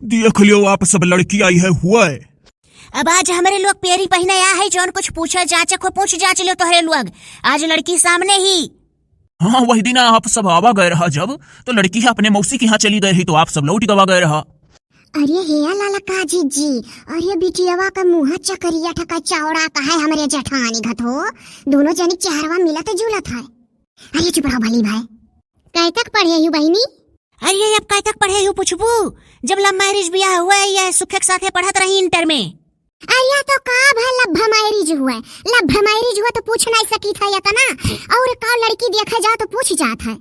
देख लियो आप सब लड़की आई है हुआ है। अब आज हमारे लोग पेरी पहने आया है जौन कुछ पूछा जांच को पूछ जांच लो तोहरे लोग आज लड़की सामने ही। हाँ वही दिन आप सब आवा गए रहा जब तो लड़की अपने मौसी के यहाँ चली गई रही तो आप सब लौट गवा गए रहा। अरे हे लाला काजी जी अरे बिटियावा का मुँह चकरिया ठका चौड़ा का है हमारे जेठानी घत हो दोनों जनी चेहरवा मिला तो झूलत है। अरे चुप रहो भली भाई कै तक पढ़े हूँ बहनी? अरे अब कै तक पढ़े हूँ पूछबू जब लव मैरिज बियाह हुआ है सुखे के साथे पढ़त रही इंटर में। अरे तो का भा लभ मैरिज हुआ लभ मैरिज हुआ तो पूछ नहीं सकी था या ना और का लड़की देखा जा तो पूछ जात है।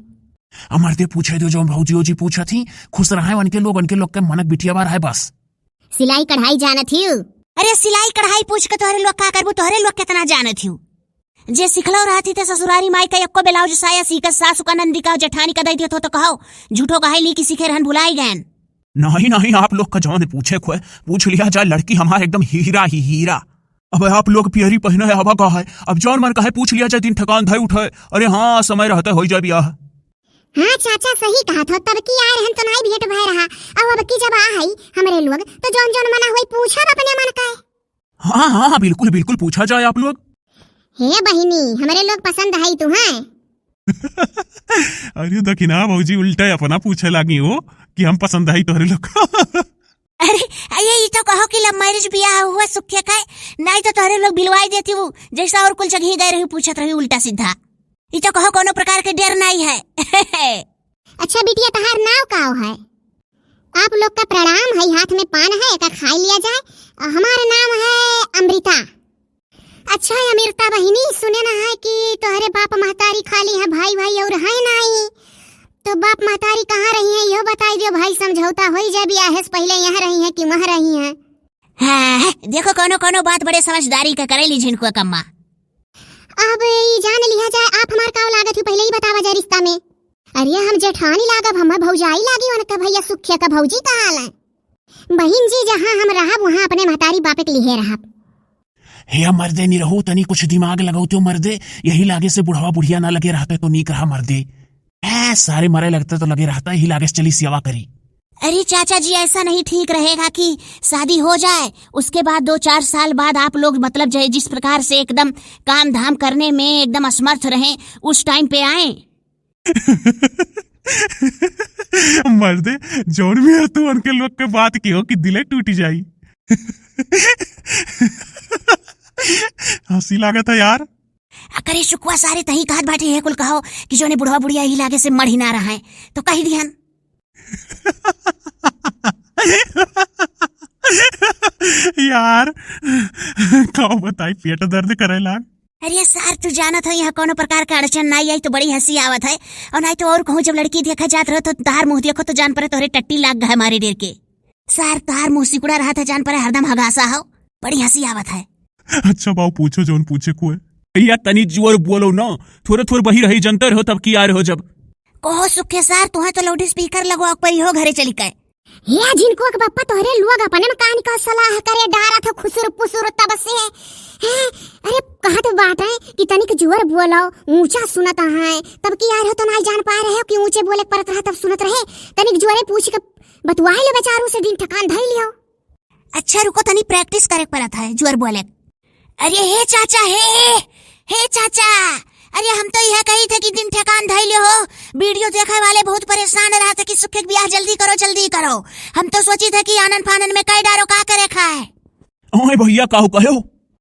अमरदे पूछे दो जो भौजी जी पूछा थी खुश रहा उनके लोग के मनक बिटिया रहा बस। सिलाई कढ़ाई जानत थी? अरे सिलाई कढ़ाई पूछ के तोहरे लोग का करबू तोहरे लोग कितना जानत थी जे सिखलो रहती थे ससुरारी माई का एको ब्लाउज साया सीकर सासु का नंदी का जेठानी का दैती तो कहो झूठो कहाई ली किसी के रहन भुलाई गए। नहीं आप लोग का जौन पूछे खोए पूछ लिया जाए लड़की हमारे एकदम हीरा ही हीरा। अब आप लोग पियरी पहने है हवा का है अब जौन मन का है पूछ लिया जाए दिन ठकान धाई उठाए। अरे हाँ समय रहता हो जाए बियाह। हाँ चाचा सही कहा था तब की आए रहन तो नहीं भेंट भय रहा अब की जब आ है हमारे लोग तो जौन जौन मना हुई पूछा अपने मन का। हाँ बिल्कुल पूछा जाए आप लोग। हे बहिनी हमारे लोग पसंद है तू है। अरे दखिना भौजी उल्टा अपना पूछे लगी हो कि हम पसंद है तोहरे लोग। अरे ये तो कहो कि लव मैरिज बियाह हुआ सुखे का नहीं तो तोहरे लोग बिलवाई देती हूँ जैसा और कुल जगह गए रही पूछत रही उल्टा सीधा। ये तो कहो कोनो प्रकार के डर नहीं है। अच्छा बिटिया तहार नाव काव है? आप लोग का प्रणाम है हाथ में पान है का खाई लिया जाए। हमारा नाम है अमृता। अच्छा अमृता बहिनी सुने ना है कि तोहरे बाप महतारी खाली है भाई और है नहीं तो बाप महतारी कहाँ रही है यो बताई दियो भाई समझौता हो जाए बियाह से पहले यहाँ रही है कि वहाँ रही है। हाँ देखो कोनो बात बड़े समझदारी का करे ली झिनको कम्मा। अब ये जान लिया जाए आप हमार का लागत ही पहले ही बतावा जाए रिश्ता में। अरे हम जेठानी लागब हम भौजाई लागी उनका भैया सुखिया का भौजी का हाल है। बहन जी जहाँ हम रहा वहाँ अपने महतारी बापे के लिए रहा। हे मर्दे नहीं रहो तनी कुछ दिमाग लगाओ तो मर्दे यही लागे से बुढ़वा बुढ़िया ना लगे रहते तो नहीं कहा मर्दे सारे मरे लगते तो लगे रहता ही लागे से चली सेवा करी। अरे चाचा जी ऐसा नहीं ठीक रहेगा कि शादी हो जाए उसके बाद 2-4 साल बाद आप लोग मतलब जिस प्रकार से एकदम काम धाम करने में एकदम असमर्थ रहें उस टाइम पे आए। मर्दे जोर भी है तू उनके लोग के बात की हो कि दिले टूटी जाई। हंसी लागत है यार। अरे शुक्वा सारे तही कहत बाटे है कुल कहो कि जोने बुढ़वा बुढ़िया ही लागे से मढ़ी ना रहा है तो कही दिहन। यार कहो बताई पेट दर्द करे लाग। अरे सर तू जानत है यहाँ कोनो प्रकार का अड़चन नहीं आई तो बड़ी हंसी आवत है और नहीं तो और कहूँ जब लड़की देखा जात रहो तो तार मुंह देखो तो जान पड़े तोहरे टट्टी लाग गए हमारे डेर के। सर तार मुंह सिकुड़ा रहा था जान पड़े हरदम हगासा हो बड़ी हंसी आवत है। अच्छा बाऊ पूछो जोन पूछे को भैया तनी जोर बोलो ना थोड़े बही रही जनतर हो तब की आ रहे हो जब कहो सुखे सर तुम्हें तो लाउड स्पीकर लगवा पर हो घरे चली गए। ये जिनको के पप्पा तोहरे लोग अपने में कहानी का सलाह करे डारा था खुसुर पुसुर तब से है। अरे कहा तो बात है कि तनिक जोर बोलो ऊंचा सुनत है तब की यार हो तो नहीं जान पा रहे हो कि ऊंचे बोले परत रहा तब सुनत रहे तनिक जोरे पूछ के बतवाए ले बेचारू से दिन ठकान धर लियो। अच्छा रुको तनी प्रैक्टिस करे परत है जोर बोले। अरे हे चाचा हे चाचा अरे हम तो यह कही थे कि दिन ठकान धैले हो वीडियो देखने वाले बहुत परेशान रहा था कि सुखे ब्याह जल्दी करो। हम तो सोची थे कि आनंद फानन में कई डारो का करे खाए। ओए भैया काहू कहो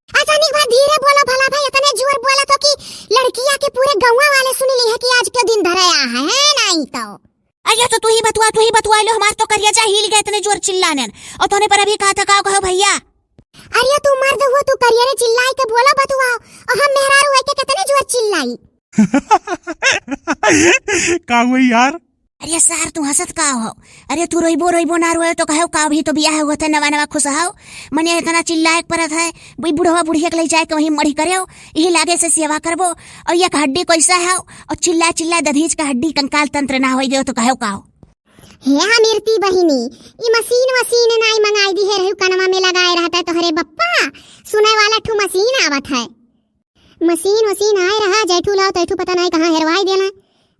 अचानक भाई धीरे बोलो भला भाई इतने जोर बोला तो कि लड़कियां के पूरे गांव वाले सुन ली है कि आज के दिन धराया है नहीं तो। अरे तो तू ही बतवा लो हमार तो करिया जा हिल गए इतने जोर चिल्लाने और तोने पर अभी कहा था का कहो भैया। अरे तू मर्द हो तू करियर चिल्लाई के बोला बतवाओ और हम मेहरारू है के कितने जोर चिल्लाई। का हुआ यार? अरे सर तू हंसत का हो? अरे तू रोइबो ना रोए तो कहो का भी तो बियाह हुआ था नवा खुश हो मने इतना चिल्लाए परत है भाई बुढ़वा बुढ़िया के ले जाए के वहीं मड़ी करे यही लागे से सेवा करबो और ये हड्डी कैसा है और चिल्ला दधीज का हड्डी कंकाल तंत्र ना हो दे तो कहो का हे अमृती बहिनी ई मशीन नहीं मंगाई दी है रहू कनमा में लगाए रहता है तो हरे बप्पा सुने वाला ठू मशीन आवत है। मशीन आए रहा जैठू लाओ तैठू पता नहीं कहाँ हेरवाई देना।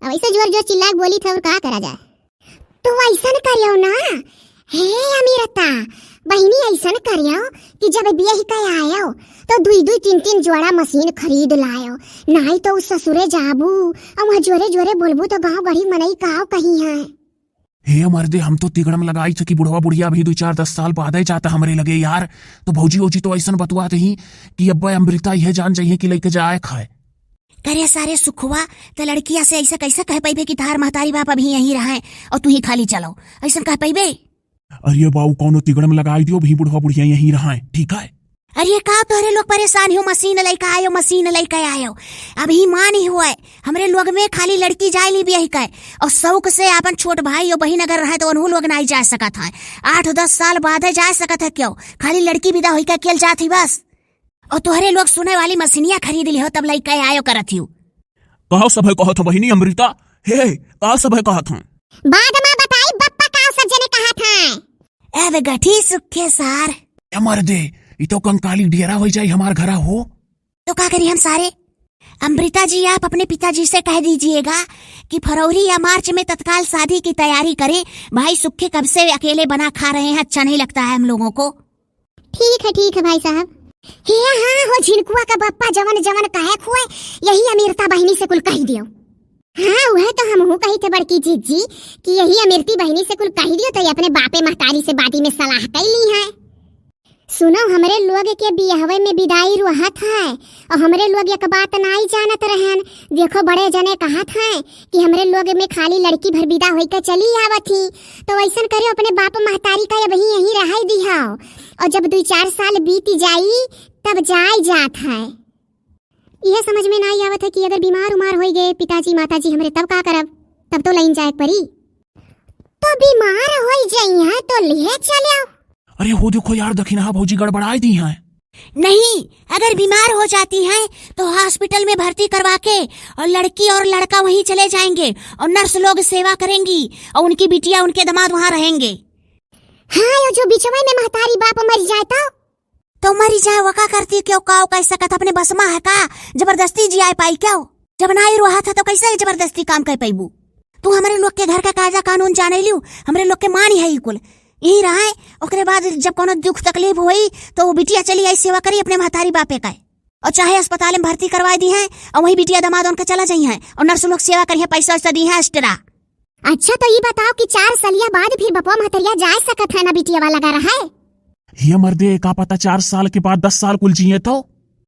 अब ऐसे जोर चिल्ला बोली थे और का करा जाए तो ऐसा करियो ना हे अमीरता बहिनी ऐसा करियो कि जब बियाह के आयो तो दुई दुई तीन तीन जोड़ा मशीन खरीद लायो, नहीं तो उस ससुरे जाबू और वहाँ जोरे जोरे बोलबू तो गाँव गढ़ी मनई काव कहीं है। हे मर्दे, हम तो तिगड़म लगाई थे कि बुढ़वा बुढ़िया भी 2-4-10 साल बाद ही जाता हमरे लगे यार। तो भौजी ओजी तो ऐसा बतवाते ही कि अब्बा अमृता यह जान चाहिए कि लेके जाए खाए। करे सारे सुख हुआ तो लड़किया से ऐसा कैसा कह पाइबे कि तार महतारी बाप अभी यहीं रहे और तू ही खाली चलो, ऐसा कह पाइबे? अरे बाऊ कौनो तिगड़म लगाई दियो, भी बुढ़वा बुढ़िया यहीं रहे, ठीक है? अरे का तोहरे लोग परेशान हो, मशीन लेके आयो मशीन लेके आयो, अभी मां नहीं हुआ है। हमरे लोग में खाली लड़की जाए ली बियाह के और शौक से अपन छोट भाई और बहन अगर रहे तो उन्हों लोग नहीं जा सकत है। 8-10 साल बाद है जा सकत है, क्यों खाली लड़की विदा होई के अकेल जात ही बस। और तोहरे लोग सुने वाली मशीनिया खरीद ली हो तब लेके आयो करत ही। कहा सब है कहत बहिनी अमृता? हे कहा सब है कहत हूँ? बाद में बताई बप्पा का सब जने कहा था। ए गठी सुखे सार मर्दे, ये तो कंकाली डेरा हो जाए हमार घरा हो तो क्या करिए हम सारे। अमृता जी आप अपने पिताजी से कह दीजिएगा कि फरवरी या मार्च में तत्काल शादी की तैयारी करें। भाई सुखे कब से अकेले बना खा रहे हैं, अच्छा नहीं लगता है हम लोगों को। ठीक है भाई साहब। हे हाँ हो झिनकुआ का बप्पा जवन जवन कहे खुए यही अमीरता बहिनी से कुल कही दियो। हाँ वह तो हम कही थे बड़की जीजी कि यही अमीरती बहिनी से कुल कही दियो तो ये अपने बापे महतारी से बाती में सलाह कैली है। सुनो हमरे लोग के बियाहवे में विदाई रुहत है और हमरे लोग एक बात नहीं जानत रहन। देखो बड़े जने कहत हैं कि हमरे लोग में खाली लड़की भर विदा होई के चली आवत ही, तो ऐसा करियो अपने बाप महतारी का अब यहीं रह दिहाओ और जब 2-4 साल बीत जाई तब जाई जात है। यह समझ में नहीं आवत है कि अगर बीमार उमार हो गए पिताजी माताजी हमरे तब का करब? तब तो लाइन जाए परी। तो बीमार हो जाई है तो ले चलो। अरे हो देखो यार दखिना भौजी गड़बड़ाई दी हैं। नहीं, अगर बीमार हो जाती हैं तो हॉस्पिटल में भर्ती करवा के और लड़की और लड़का वहीं चले जाएंगे और नर्स लोग सेवा करेंगी और उनकी बिटिया उनके दामाद वहाँ रहेंगे। हाँ जो बिचवा में महतारी बाप मर जाए तो मरी जाए वका करती क्यों? काओ कैसा कथ अपने बसमा है का जबरदस्ती जी आए पाई क्यों? जब ना ही रहा था तो कैसे जबरदस्ती काम कर पाईबू? तू हमारे लोग के घर का कायदा कानून जाने लियो, हमरे लोग के मानी है कुल यही रहा है। ओकरे बाद जब कोनो दुख तकलीफ हुई तो वो बिटिया चली आई सेवा करी अपने महतारी बापे का और चाहे अस्पताल में भर्ती करवा दी है और वही बिटिया दामाद उनका चला जाई है और नर्स लोग सेवा करी है, पैसा वैसा दी है एक्स्ट्रा। अच्छा तो ये बताओ कि 4 सालिया बाद फिर बपवा महतरिया जा सकत है ना बिटिया वाला लगा रहा है? ये मर्दे का पता 4 साल के बाद 10 साल कुल जिए तो।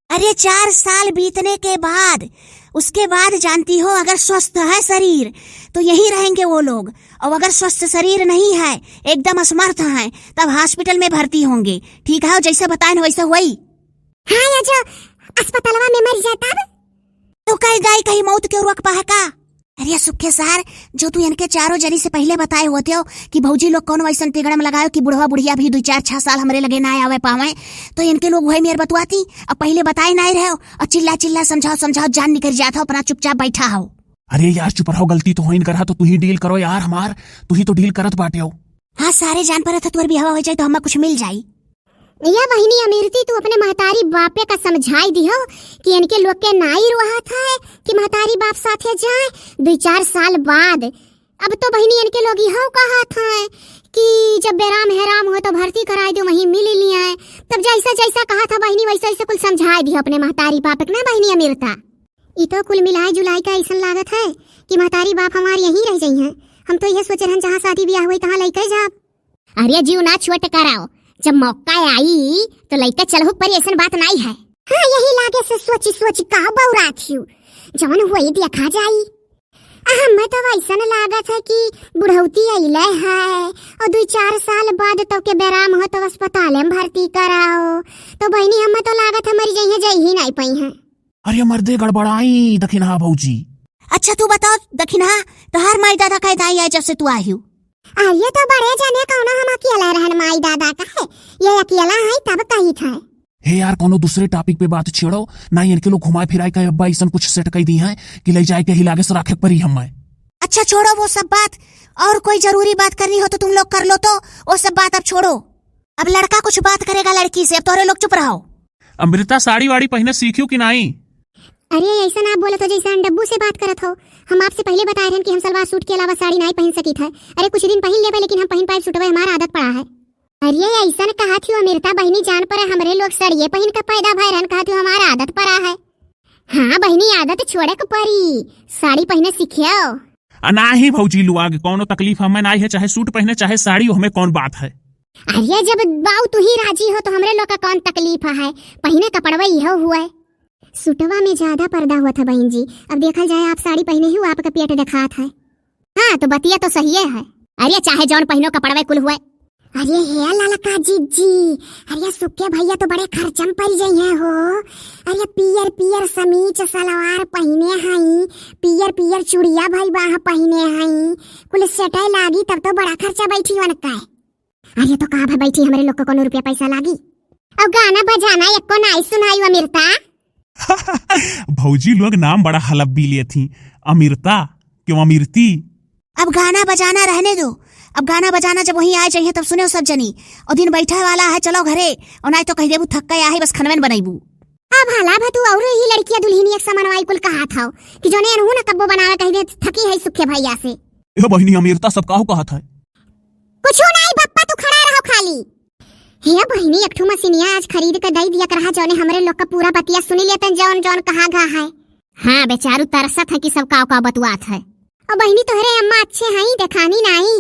अरे 4 साल बीतने के बाद उसके बाद जानती हो अगर स्वस्थ है शरीर तो यही रहेंगे वो लोग, और अगर स्वस्थ शरीर नहीं है एकदम असमर्थ है तब हॉस्पिटल में भर्ती होंगे। ठीक है जैसे बताए वैसा हुई। हाँ या जो अस्पतालवा में मर जाता तो कहीं गाय कहीं मौत क्यों रोक पाए का? अरे सुखे सार जो तू इनके चारों जनी से पहले बताए होते हो कि भौजी लोग कौन वैसा तिगड़म लगायो कि बुढ़वा बुढ़िया भी 2-4-6 साल हमरे लगे ना आवे पावे तो इनके लोग वही मेर बतवाती और पहले बताए नहीं रहे और चिल्ला चिल्ला समझाओ जान निकल जाता हो अपना चुपचाप बैठा हो। अरे यार चुप रहो, गलती तो हो इन करा तो तू ही डील करो यार, हमार तू ही तो डील करत बाटे हो। हाँ सारे जान पर तुअर भी हवा हो जाए तो हमें कुछ मिल जाये। या बहिनी अमीरती तू अपने महतारी बापे का समझाई दियो कि इनके लोग के नाई रुआ था कि महतारी बाप साथे जाए 2-4 साल बाद। अब तो बहिनी इनके लोग यह कहा था कि जब बेराम हैराम हो तो भर्ती कराई दो वहीं मिल लिया है। तब जैसा जैसा कहा था बहिनी वैसा वैसा कुल समझाई दियो अपने महतारी बाप ना बहिनी अमीरता। ये तो कुल मिलाई जुलाई का ऐसा लागत है कि महतारी बाप हमारे यहीं रह जाई हैं। हम तो यह सोच रहे हैं जहाँ शादी ब्याह हुई तहाँ लेकर जाब। अरे जीव ना छोट कराओ, जब मौका आई तो लइका चलहु पर ऐसा बात नहीं है। हाँ यही लागे से सोच का बौरा थी जवन हुई देखा जाई। हमें तो वैसा लागत है कि बुढ़ौती अइले है और 2-4 साल बाद तो के बेराम हो तो अस्पताल में भर्ती कराओ तो बहनी हमें तो लागत है मरी जाई है जाई ही नहीं पाई है। अरे मर्दे गड़बड़ाई दखिना भौजी। अच्छा तू बताओ दखिना तोहार माई दादा का दाई है जब से तू आई हूँ? ये तो बड़े जाने कौन हम अकेला रहन माई दादा का है, ये अकेला है तब कही था। हे यार कोनो दूसरे टॉपिक पे बात छेड़ो ना, इनके लोग घुमाए फिराए का अब्बा ऐसा कुछ सेट कर दी है कि ले जाए के ही लागे से राखे परी हमें। अच्छा छोड़ो वो सब बात, और कोई जरूरी बात करनी हो तो तुम लोग कर लो, तो वो सब बात अब छोड़ो। अब लड़का कुछ बात करेगा लड़की से, अब तोरे लोग चुप रहो। अमृता साड़ी वाड़ी पहने सीखियो कि नहीं? अरे ऐसा ना बोलो तो जैसा डब्बू से बात करत हो। हम आपसे पहले बताए रहे कि हम सलवार सूट के अलावा साड़ी नहीं पहन सकी थे। अरे कुछ दिन पहन लेबे लेकिन हम पहन पाए सूटवे हमारा आदत पड़ा है। अरे ऐसा कहा थी अमृता बहनी जान पर हमरे लोग साड़िये पहन के पैदा भय रहन कहा थी हमारा आदत पड़ा है। हाँ बहनी आदत छोड़े के परी, साड़ी पहने सीखियो। नाही भौजी लुआ के कोनो तकलीफ हमें नहीं है, चाहे सूट पहने चाहे साड़ी, हमें कौन बात है। अरे जब बाऊ तू ही राजी हो तो हमरे लोग का कौन तकलीफ है, पहने कपड़वा यह हुआ है। सूटवा में ज्यादा पर्दा हुआ था बहन जी, अब देखल जाए आप साड़ी पहने ही आपका पेट दिखात है। हाँ तो बतिया तो सही है। अरे चाहे जौन पहनो कपड़वा कुल हुआ। अरे हे ललका जीजी, अरे सुखे भैया तो बड़े खर्चम पड़ जाइए हो। अरे पियर पियर समीज सलवार पहने हई, पियर पियर चूड़िया भाई बाह पहने हई, कुल सेटाई लागी तब तो बड़ा खर्चा बैठी वन का। अरे तो कहा बैठी हमरे लोग को कोनो रुपया पैसा लागी। अब गाना बजाना एको नाई सुनाई अमृता। भौजी लोग नाम बड़ा हलब्बी लिए थी, अमृता क्यों अमृती। अब गाना बजाना रहने दो, अब गाना बजाना जब वहीं आ जाइए तब सुने सब जनी। और दिन बैठा वाला है, चलो घरे, और नहीं तो कह देबू थक गया है बस खनवन बनाईबू। अब हला भतू और ही लड़किया दुल्हनी एक समनवाई कुल कहा था कि जोने अनहु न कब्बो बनावे कह दे थकी है सुखे भैया से। ए बहनी अमृता सब काहू कहा था। कुछ नहीं बप्पा तू खड़ा रहो खाली। हे बहनी एक ठो मशीनिया आज खरीद के दई दिया करहा जोने हमरे लोग का पूरा बतिया सुनी लेतन जौन जौन कहा गा है। हाँ बेचारू तरसत है कि सब काव का बतुआत है। और बहनी तोहरे अम्मा अच्छे हैं देखानी नहीं।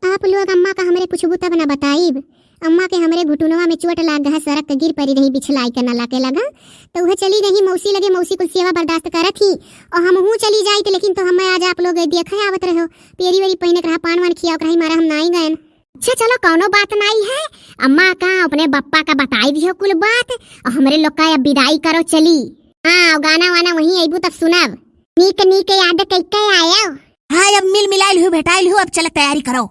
आप लोग अम्मा का हमरे पूछबू तब न बताइब। अम्मा के हमरे घुटुनवा में चोट लाग गया, सड़क के गिर पड़ी रही बिछलाई के नला के लगा तो वह चली गई मौसी लगे, मौसी कुछ सेवा बर्दाश्त करत थी और हम हूँ चली जाई लेकिन तो हमें आज आप लोग देखे आवत रहो पेरी वेरी पहने रहा पान वान खिया रही मारा हम नहीं गए। अच्छा चलो कौनो बात नहीं है, अम्मा का अपने बप्पा का बताई दियो कुल बात और हमरे लोग का अब विदाई करो चली। हाँ गाना वाना वहीं अबू तब सुनब। नीक नीक याद कैके आयो। हाँ अब मिल मिलाइल हूँ भेटाइल हूँ, अब चल तैयारी करो।